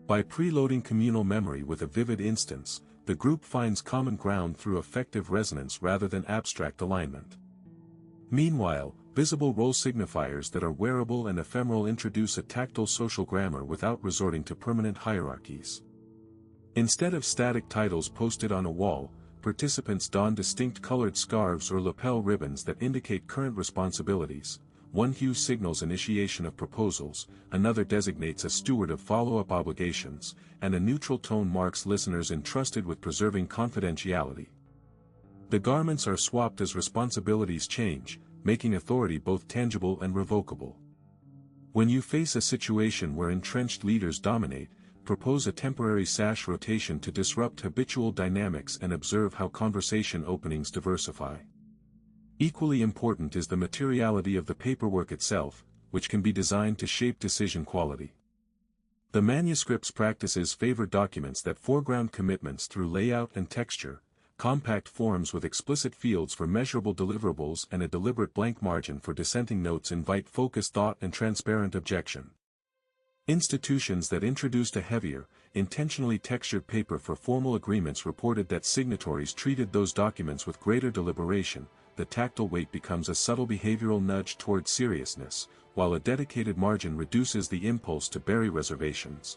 By preloading communal memory with a vivid instance, the group finds common ground through effective resonance rather than abstract alignment. Meanwhile, visible role signifiers that are wearable and ephemeral introduce a tactile social grammar without resorting to permanent hierarchies. Instead of static titles posted on a wall, participants don distinct colored scarves or lapel ribbons that indicate current responsibilities. One hue signals initiation of proposals, another designates a steward of follow-up obligations, and a neutral tone marks listeners entrusted with preserving confidentiality. The garments are swapped as responsibilities change, making authority both tangible and revocable. When you face a situation where entrenched leaders dominate, propose a temporary sash rotation to disrupt habitual dynamics and observe how conversation openings diversify. Equally important is the materiality of the paperwork itself, which can be designed to shape decision quality. The manuscript's practices favor documents that foreground commitments through layout and texture, compact forms with explicit fields for measurable deliverables and a deliberate blank margin for dissenting notes invite focused thought and transparent objection. Institutions that introduced a heavier, intentionally textured paper for formal agreements reported that signatories treated those documents with greater deliberation. The tactile weight becomes a subtle behavioral nudge toward seriousness, while a dedicated margin reduces the impulse to bury reservations.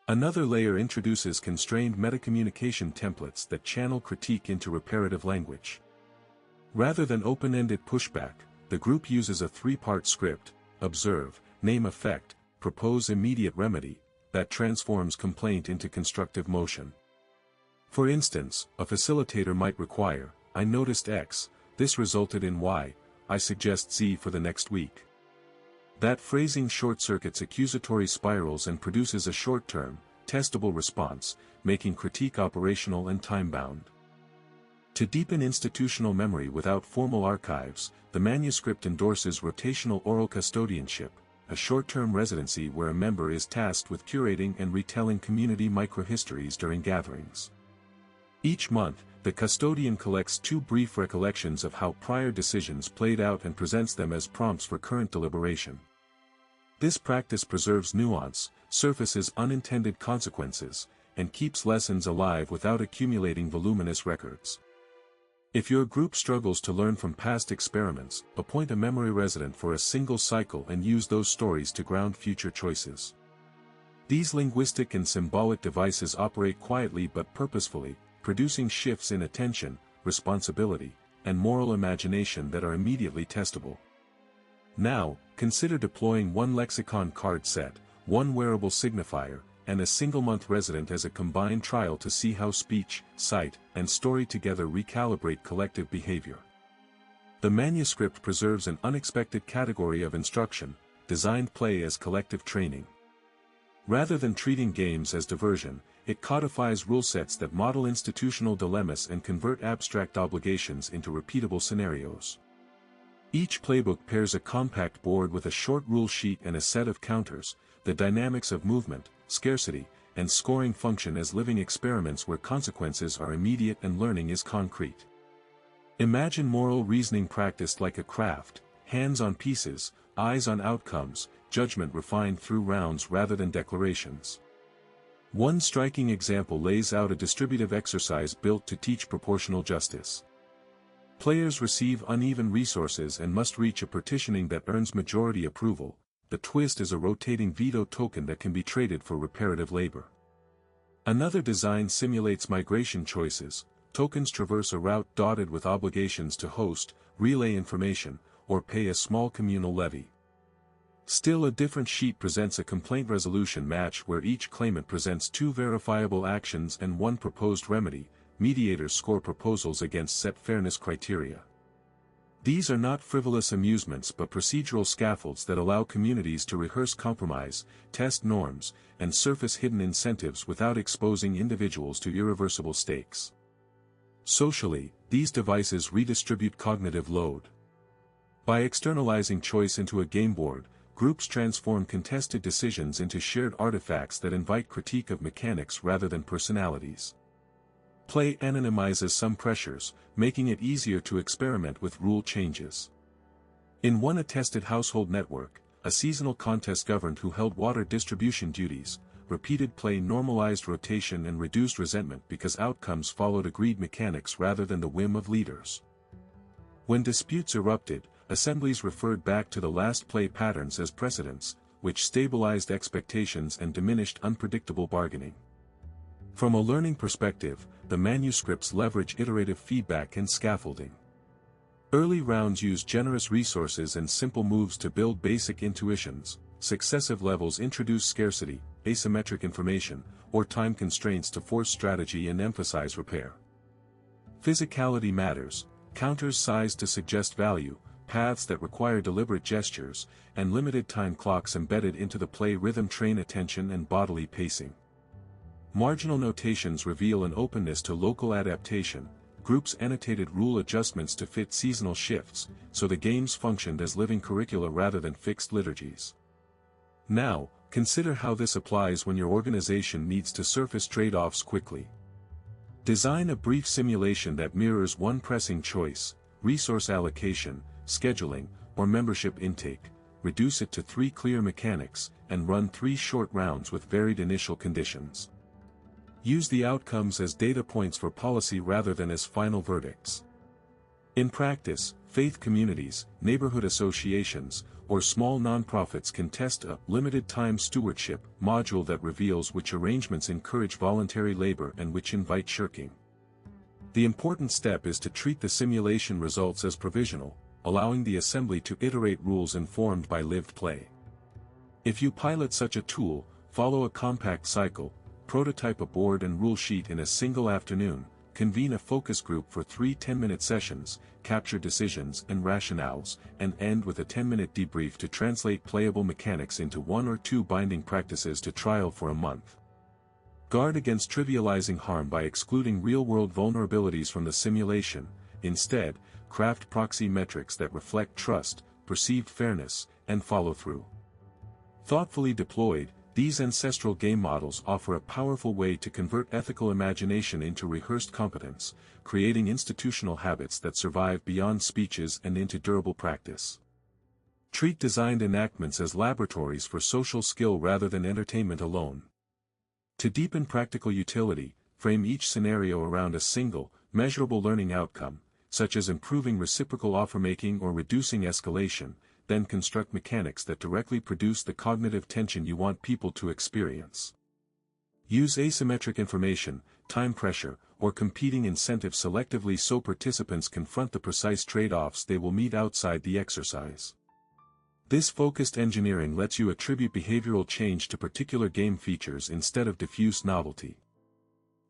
Another layer introduces constrained metacommunication templates that channel critique into reparative language. Rather than open-ended pushback, the group uses a three-part script: observe, name effect, propose immediate remedy, that transforms complaint into constructive motion. For instance, a facilitator might require, "I noticed X, this resulted in Y, I suggest Z for the next week." That phrasing short-circuits accusatory spirals and produces a short-term, testable response, making critique operational and time-bound. To deepen institutional memory without formal archives, the manuscript endorses rotational oral custodianship, a short-term residency where a member is tasked with curating and retelling community microhistories during gatherings. Each month, the custodian collects 2 brief recollections of how prior decisions played out and presents them as prompts for current deliberation. This practice preserves nuance, surfaces unintended consequences, and keeps lessons alive without accumulating voluminous records. If your group struggles to learn from past experiments, appoint a memory resident for a single cycle and use those stories to ground future choices. These linguistic and symbolic devices operate quietly but purposefully, producing shifts in attention, responsibility, and moral imagination that are immediately testable. Now, consider deploying one lexicon card set, one wearable signifier, and a single-month resident as a combined trial to see how speech, sight, and story together recalibrate collective behavior. The manuscript preserves an unexpected category of instruction, designed play as collective training. Rather than treating games as diversion, it codifies rule sets that model institutional dilemmas and convert abstract obligations into repeatable scenarios. Each playbook pairs a compact board with a short rule sheet and a set of counters. The dynamics of movement, scarcity, and scoring function as living experiments where consequences are immediate and learning is concrete. Imagine moral reasoning practiced like a craft: hands on pieces, eyes on outcomes, judgment refined through rounds rather than declarations. One striking example lays out a distributive exercise built to teach proportional justice. Players receive uneven resources and must reach a partitioning that earns majority approval. The twist is a rotating veto token that can be traded for reparative labor. Another design simulates migration choices: tokens traverse a route dotted with obligations to host, relay information, or pay a small communal levy. Still, a different sheet presents a complaint resolution match where each claimant presents 2 verifiable actions and 1 proposed remedy. Mediators score proposals against set fairness criteria. These are not frivolous amusements but procedural scaffolds that allow communities to rehearse compromise, test norms, and surface hidden incentives without exposing individuals to irreversible stakes. Socially, these devices redistribute cognitive load. By externalizing choice into a game board, groups transform contested decisions into shared artifacts that invite critique of mechanics rather than personalities. Play anonymizes some pressures, making it easier to experiment with rule changes. In one attested household network, a seasonal contest governed who held water distribution duties. Repeated play normalized rotation and reduced resentment because outcomes followed agreed mechanics rather than the whim of leaders. When disputes erupted, assemblies referred back to the last play patterns as precedents, which stabilized expectations and diminished unpredictable bargaining. From a learning perspective, the manuscripts leverage iterative feedback and scaffolding. Early rounds use generous resources and simple moves to build basic intuitions. Successive levels introduce scarcity, asymmetric information, or time constraints to force strategy and emphasize repair. Physicality matters, counters sized to suggest value, paths that require deliberate gestures, and limited time clocks embedded into the play rhythm train attention and bodily pacing. Marginal notations reveal an openness to local adaptation. Groups annotated rule adjustments to fit seasonal shifts, so the games functioned as living curricula rather than fixed liturgies. Now, consider how this applies when your organization needs to surface trade-offs quickly. Design a brief simulation that mirrors one pressing choice: resource allocation, scheduling, or membership intake. Reduce it to 3 clear mechanics, and run 3 short rounds with varied initial conditions. Use the outcomes as data points for policy rather than as final verdicts. In practice, faith communities, neighborhood associations, or small nonprofits can test a limited-time stewardship module that reveals which arrangements encourage voluntary labor and which invite shirking. The important step is to treat the simulation results as provisional, allowing the assembly to iterate rules informed by lived play. If you pilot such a tool, follow a compact cycle, prototype a board and rule sheet in a single afternoon, convene a focus group for 3 10-minute sessions, capture decisions and rationales, and end with a 10-minute debrief to translate playable mechanics into 1 or 2 binding practices to trial for a month. Guard against trivializing harm by excluding real-world vulnerabilities from the simulation. Instead, craft proxy metrics that reflect trust, perceived fairness, and follow-through. Thoughtfully deployed, these ancestral game models offer a powerful way to convert ethical imagination into rehearsed competence, creating institutional habits that survive beyond speeches and into durable practice. Treat designed enactments as laboratories for social skill rather than entertainment alone. To deepen practical utility, frame each scenario around a single, measurable learning outcome, such as improving reciprocal offer-making or reducing escalation, then construct mechanics that directly produce the cognitive tension you want people to experience. Use asymmetric information, time pressure, or competing incentives selectively so participants confront the precise trade-offs they will meet outside the exercise. This focused engineering lets you attribute behavioral change to particular game features instead of diffuse novelty.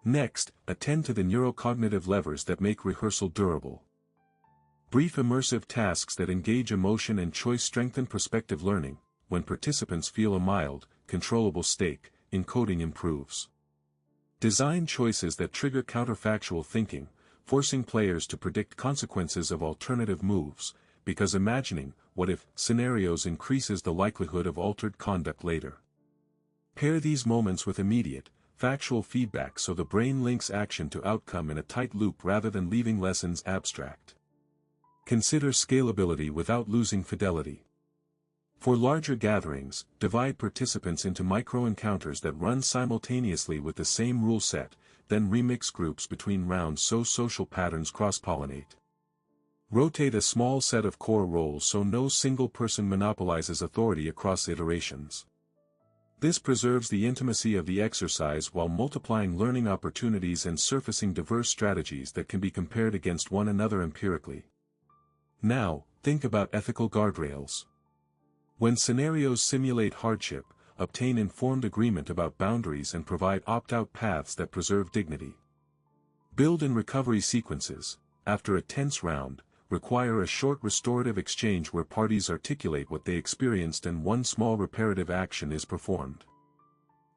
Next, attend to the neurocognitive levers that make rehearsal durable. Brief immersive tasks that engage emotion and choice strengthen perspective learning. When participants feel a mild, controllable stake, encoding improves. Design choices that trigger counterfactual thinking, forcing players to predict consequences of alternative moves, because imagining what-if scenarios increases the likelihood of altered conduct later. Pair these moments with immediate, factual feedback so the brain links action to outcome in a tight loop rather than leaving lessons abstract. Consider scalability without losing fidelity. For larger gatherings, divide participants into micro-encounters that run simultaneously with the same rule set, then remix groups between rounds so social patterns cross-pollinate. Rotate a small set of core roles so no single person monopolizes authority across iterations. This preserves the intimacy of the exercise while multiplying learning opportunities and surfacing diverse strategies that can be compared against one another empirically. Now, think about ethical guardrails. When scenarios simulate hardship, obtain informed agreement about boundaries and provide opt-out paths that preserve dignity. Build in recovery sequences. After a tense round, require a short restorative exchange where parties articulate what they experienced and one small reparative action is performed.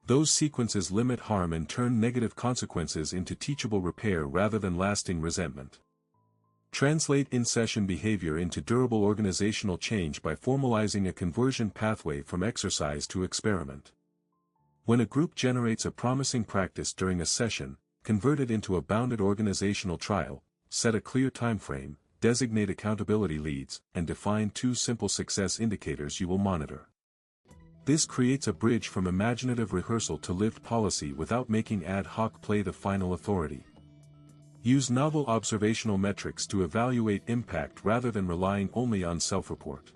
Those sequences limit harm and turn negative consequences into teachable repair rather than lasting resentment. Translate in-session behavior into durable organizational change by formalizing a conversion pathway from exercise to experiment. When a group generates a promising practice during a session, convert it into a bounded organizational trial, set a clear time frame, designate accountability leads, and define 2 simple success indicators you will monitor. This creates a bridge from imaginative rehearsal to lived policy without making ad hoc play the final authority. Use novel observational metrics to evaluate impact rather than relying only on self-report.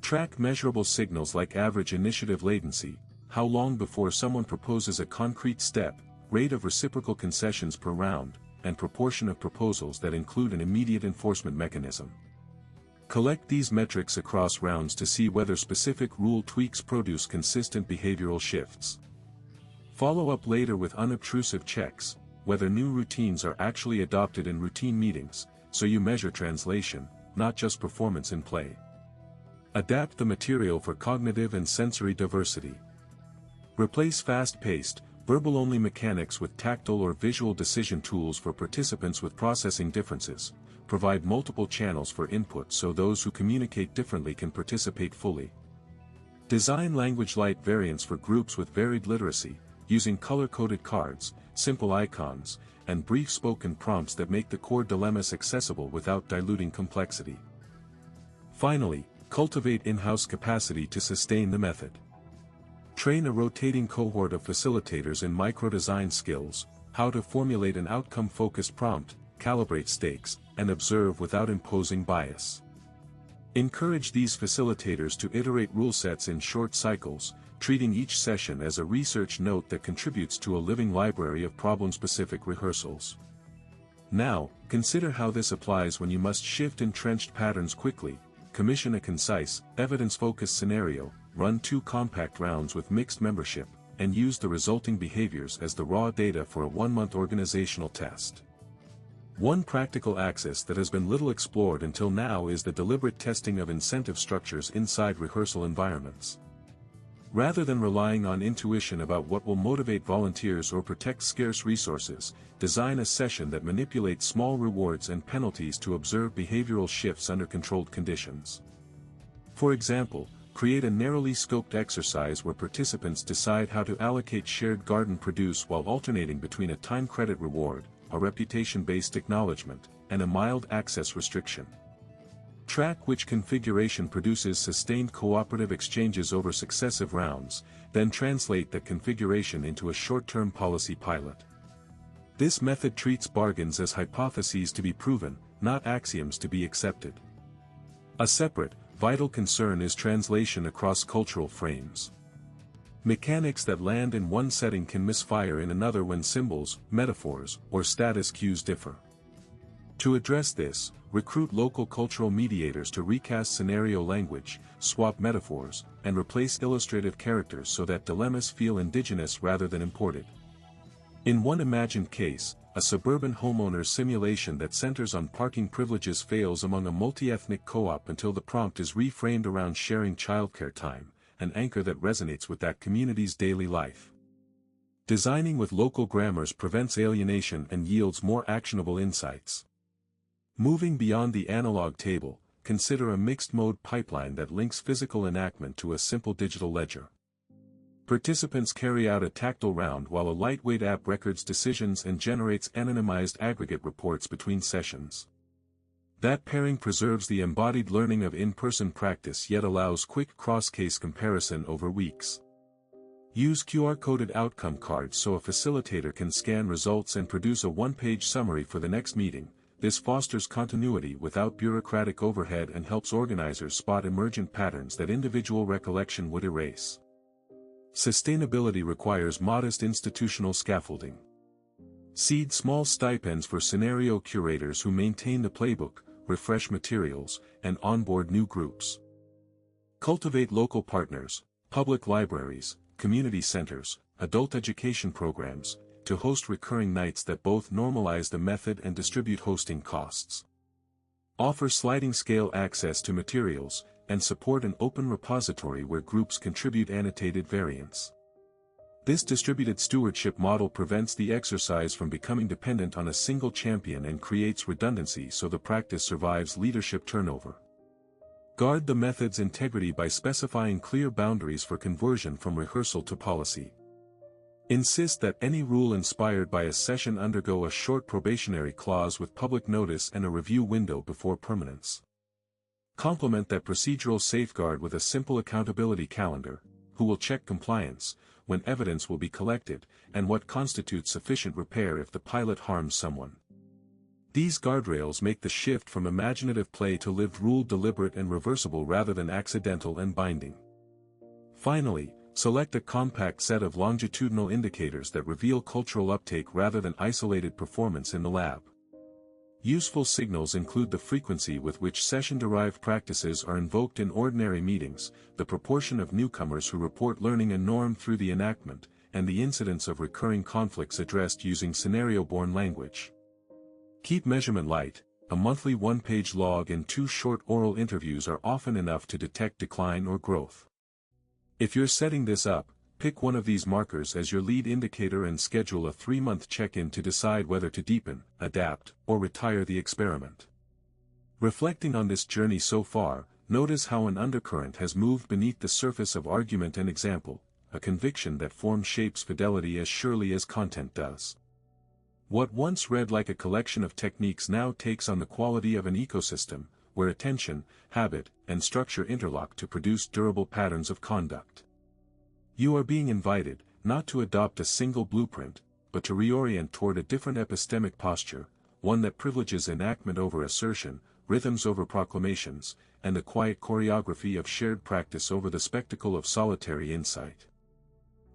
Track measurable signals like average initiative latency, how long before someone proposes a concrete step, rate of reciprocal concessions per round, and proportion of proposals that include an immediate enforcement mechanism. Collect these metrics across rounds to see whether specific rule tweaks produce consistent behavioral shifts. Follow up later with unobtrusive checks, whether new routines are actually adopted in routine meetings, so you measure translation, not just performance in play. Adapt the material for cognitive and sensory diversity. Replace fast-paced, verbal-only mechanics with tactile or visual decision tools for participants with processing differences. Provide multiple channels for input so those who communicate differently can participate fully. Design language-light variants for groups with varied literacy, using color-coded cards, simple icons, and brief spoken prompts that make the core dilemmas accessible without diluting complexity. Finally, cultivate in-house capacity to sustain the method. Train a rotating cohort of facilitators in micro-design skills, how to formulate an outcome-focused prompt, calibrate stakes, and observe without imposing bias. Encourage these facilitators to iterate rule sets in short cycles, treating each session as a research note that contributes to a living library of problem-specific rehearsals. Now, consider how this applies when you must shift entrenched patterns quickly, commission a concise, evidence-focused scenario, run 2 compact rounds with mixed membership, and use the resulting behaviors as the raw data for a 1-month organizational test. One practical axis that has been little explored until now is the deliberate testing of incentive structures inside rehearsal environments. Rather than relying on intuition about what will motivate volunteers or protect scarce resources, design a session that manipulates small rewards and penalties to observe behavioral shifts under controlled conditions. For example, create a narrowly scoped exercise where participants decide how to allocate shared garden produce while alternating between a time credit reward, a reputation-based acknowledgement, and a mild access restriction. Track which configuration produces sustained cooperative exchanges over successive rounds, then translate that configuration into a short-term policy pilot. This method treats bargains as hypotheses to be proven, not axioms to be accepted. A separate, vital concern is translation across cultural frames. Mechanics that land in one setting can misfire in another when symbols, metaphors, or status cues differ. To address this, recruit local cultural mediators to recast scenario language, swap metaphors, and replace illustrative characters so that dilemmas feel indigenous rather than imported. In one imagined case, a suburban homeowner's simulation that centers on parking privileges fails among a multi-ethnic co-op until the prompt is reframed around sharing childcare time, an anchor that resonates with that community's daily life. Designing with local grammars prevents alienation and yields more actionable insights. Moving beyond the analog table, consider a mixed-mode pipeline that links physical enactment to a simple digital ledger. Participants carry out a tactile round while a lightweight app records decisions and generates anonymized aggregate reports between sessions. That pairing preserves the embodied learning of in-person practice yet allows quick cross-case comparison over weeks. Use QR-coded outcome cards so a facilitator can scan results and produce a one-page summary for the next meeting. This fosters continuity without bureaucratic overhead and helps organizers spot emergent patterns that individual recollection would erase. Sustainability requires modest institutional scaffolding. Seed small stipends for scenario curators who maintain the playbook, refresh materials, and onboard new groups. Cultivate local partners, public libraries, community centers, adult education programs, to host recurring nights that both normalize the method and distribute hosting costs. Offer sliding scale access to materials, and support an open repository where groups contribute annotated variants. This distributed stewardship model prevents the exercise from becoming dependent on a single champion and creates redundancy so the practice survives leadership turnover. Guard the method's integrity by specifying clear boundaries for conversion from rehearsal to policy. Insist that any rule inspired by a session undergo a short probationary clause with public notice and a review window before permanence. Complement that procedural safeguard with a simple accountability calendar, who will check compliance, when evidence will be collected, and what constitutes sufficient repair if the pilot harms someone. These guardrails make the shift from imaginative play to lived rule deliberate and reversible rather than accidental and binding. Finally, select a compact set of longitudinal indicators that reveal cultural uptake rather than isolated performance in the lab. Useful signals include the frequency with which session-derived practices are invoked in ordinary meetings, the proportion of newcomers who report learning a norm through the enactment, and the incidence of recurring conflicts addressed using scenario-born language. Keep measurement light. A monthly one-page log and 2 short oral interviews are often enough to detect decline or growth. If you're setting this up, pick one of these markers as your lead indicator and schedule a 3-month check-in to decide whether to deepen, adapt, or retire the experiment. Reflecting on this journey so far, notice how an undercurrent has moved beneath the surface of argument and example, a conviction that form shapes fidelity as surely as content does. What once read like a collection of techniques now takes on the quality of an ecosystem, where attention, habit, and structure interlock to produce durable patterns of conduct. You are being invited, not to adopt a single blueprint, but to reorient toward a different epistemic posture, one that privileges enactment over assertion, rhythms over proclamations, and the quiet choreography of shared practice over the spectacle of solitary insight.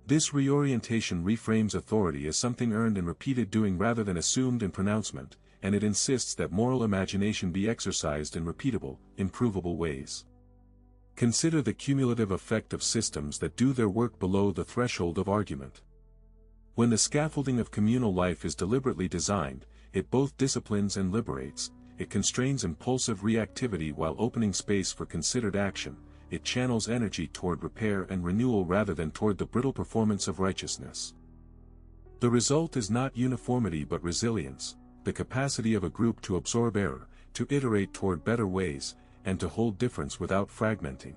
This reorientation reframes authority as something earned in repeated doing rather than assumed in pronouncement, and it insists that moral imagination be exercised in repeatable, improvable ways. Consider the cumulative effect of systems that do their work below the threshold of argument. When the scaffolding of communal life is deliberately designed, it both disciplines and liberates, it constrains impulsive reactivity while opening space for considered action, it channels energy toward repair and renewal rather than toward the brittle performance of righteousness. The result is not uniformity but resilience, the capacity of a group to absorb error, to iterate toward better ways, and to hold difference without fragmenting.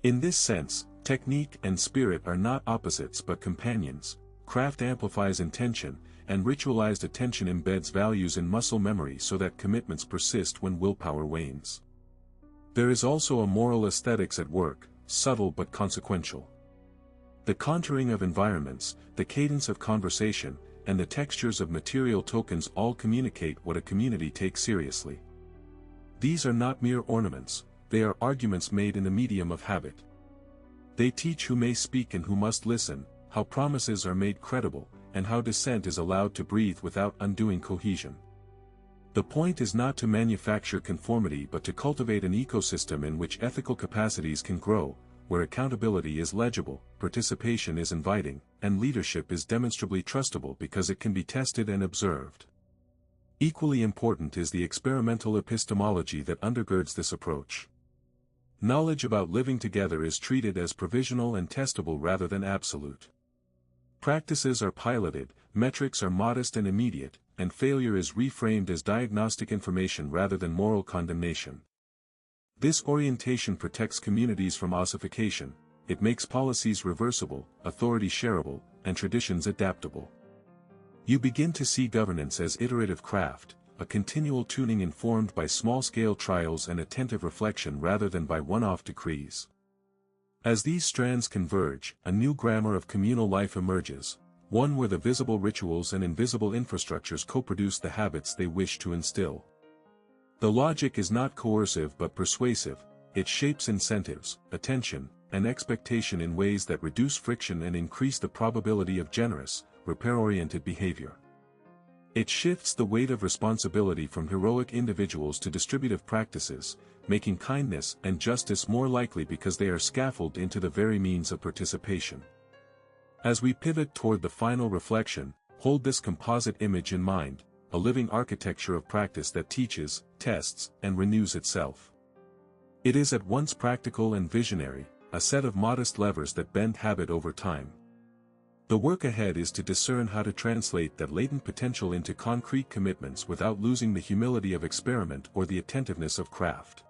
In this sense, technique and spirit are not opposites but companions. Craft amplifies intention, and ritualized attention embeds values in muscle memory so that commitments persist when willpower wanes. There is also a moral aesthetics at work, subtle but consequential. The contouring of environments, the cadence of conversation, and the textures of material tokens all communicate what a community takes seriously. These are not mere ornaments, they are arguments made in the medium of habit. They teach who may speak and who must listen, how promises are made credible, and how dissent is allowed to breathe without undoing cohesion. The point is not to manufacture conformity but to cultivate an ecosystem in which ethical capacities can grow, where accountability is legible, participation is inviting, and leadership is demonstrably trustable because it can be tested and observed. Equally important is the experimental epistemology that undergirds this approach. Knowledge about living together is treated as provisional and testable rather than absolute. Practices are piloted, metrics are modest and immediate, and failure is reframed as diagnostic information rather than moral condemnation. This orientation protects communities from ossification, it makes policies reversible, authority shareable, and traditions adaptable. You begin to see governance as iterative craft, a continual tuning informed by small-scale trials and attentive reflection rather than by one-off decrees. As these strands converge, a new grammar of communal life emerges, one where the visible rituals and invisible infrastructures co-produce the habits they wish to instill. The logic is not coercive but persuasive, it shapes incentives, attention, and expectation in ways that reduce friction and increase the probability of generous, repair-oriented behavior. It shifts the weight of responsibility from heroic individuals to distributive practices, making kindness and justice more likely because they are scaffolded into the very means of participation. As we pivot toward the final reflection, hold this composite image in mind, a living architecture of practice that teaches, tests, and renews itself. It is at once practical and visionary, a set of modest levers that bend habit over time. The work ahead is to discern how to translate that latent potential into concrete commitments without losing the humility of experiment or the attentiveness of craft.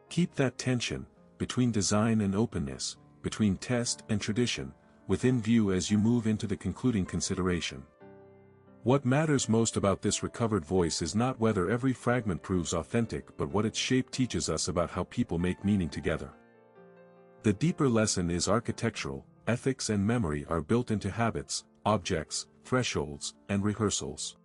Keep that tension, between design and openness, between test and tradition, within view as you move into the concluding consideration. What matters most about this recovered voice is not whether every fragment proves authentic but what its shape teaches us about how people make meaning together. The deeper lesson is architectural. Ethics and memory are built into habits, objects, thresholds, and rehearsals.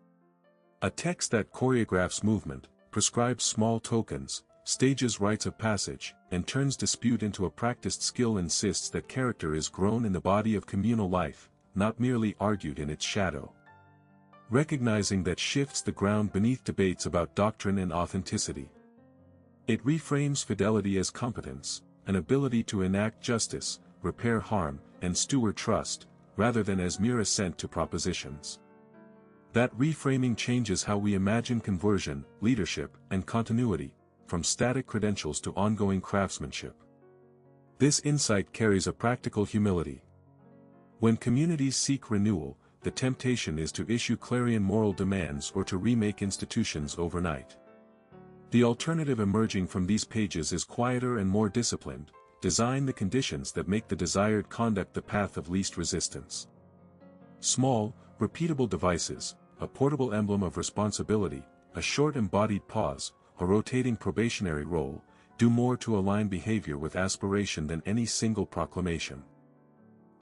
A text that choreographs movement, prescribes small tokens, stages rites of passage, and turns dispute into a practiced skill insists that character is grown in the body of communal life, not merely argued in its shadow. Recognizing that shifts the ground beneath debates about doctrine and authenticity. It reframes fidelity as competence, an ability to enact justice, repair harm, and steward trust, rather than as mere assent to propositions. That reframing changes how we imagine conversion, leadership, and continuity, from static credentials to ongoing craftsmanship. This insight carries a practical humility. When communities seek renewal, the temptation is to issue clarion moral demands or to remake institutions overnight. The alternative emerging from these pages is quieter and more disciplined. Design the conditions that make the desired conduct the path of least resistance. Small, repeatable devices, a portable emblem of responsibility, a short embodied pause, a rotating probationary role, do more to align behavior with aspiration than any single proclamation.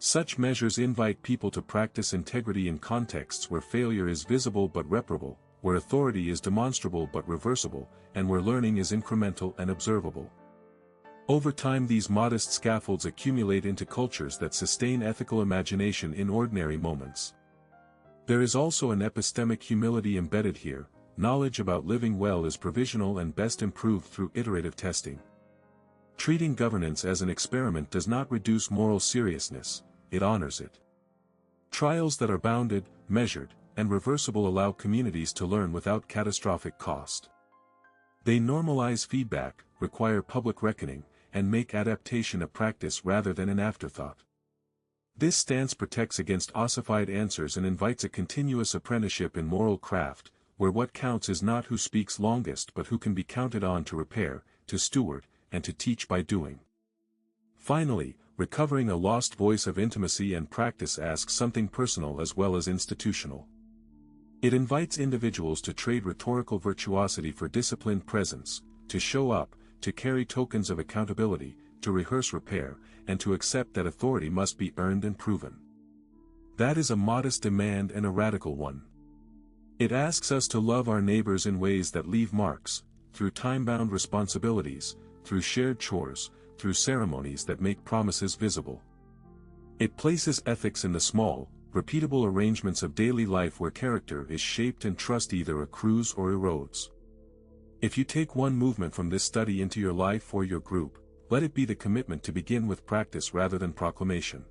Such measures invite people to practice integrity in contexts where failure is visible but reparable, where authority is demonstrable but reversible, and where learning is incremental and observable. Over time these modest scaffolds accumulate into cultures that sustain ethical imagination in ordinary moments. There is also an epistemic humility embedded here. Knowledge about living well is provisional and best improved through iterative testing. Treating governance as an experiment does not reduce moral seriousness, it honors it. Trials that are bounded, measured, and reversible allow communities to learn without catastrophic cost. They normalize feedback, require public reckoning, and make adaptation a practice rather than an afterthought. This stance protects against ossified answers and invites a continuous apprenticeship in moral craft, where what counts is not who speaks longest but who can be counted on to repair, to steward, and to teach by doing. Finally, recovering a lost voice of intimacy and practice asks something personal as well as institutional. It invites individuals to trade rhetorical virtuosity for disciplined presence, to show up, to carry tokens of accountability, to rehearse repair, and to accept that authority must be earned and proven. That is a modest demand and a radical one. It asks us to love our neighbors in ways that leave marks, through time-bound responsibilities, through shared chores, through ceremonies that make promises visible. It places ethics in the small, repeatable arrangements of daily life where character is shaped and trust either accrues or erodes. If you take one movement from this study into your life or your group, let it be the commitment to begin with practice rather than proclamation.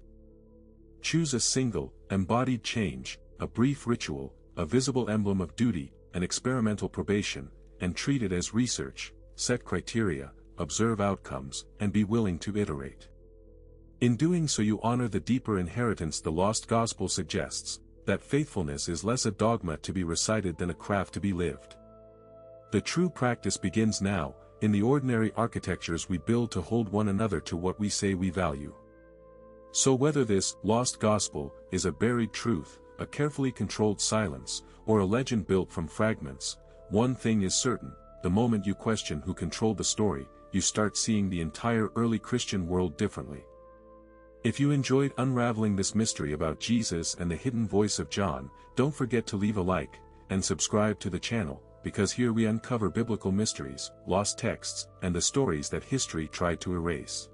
Choose a single, embodied change, a brief ritual, a visible emblem of duty, an experimental probation, and treat it as research, set criteria, observe outcomes, and be willing to iterate. In doing so you honor the deeper inheritance the lost gospel suggests, that faithfulness is less a dogma to be recited than a craft to be lived. The true practice begins now, in the ordinary architectures we build to hold one another to what we say we value. So whether this lost gospel is a buried truth, a carefully controlled silence, or a legend built from fragments, one thing is certain: the moment you question who controlled the story, you start seeing the entire early Christian world differently. If you enjoyed unraveling this mystery about Jesus and the hidden voice of John, don't forget to leave a like, and subscribe to the channel, because here we uncover biblical mysteries, lost texts, and the stories that history tried to erase.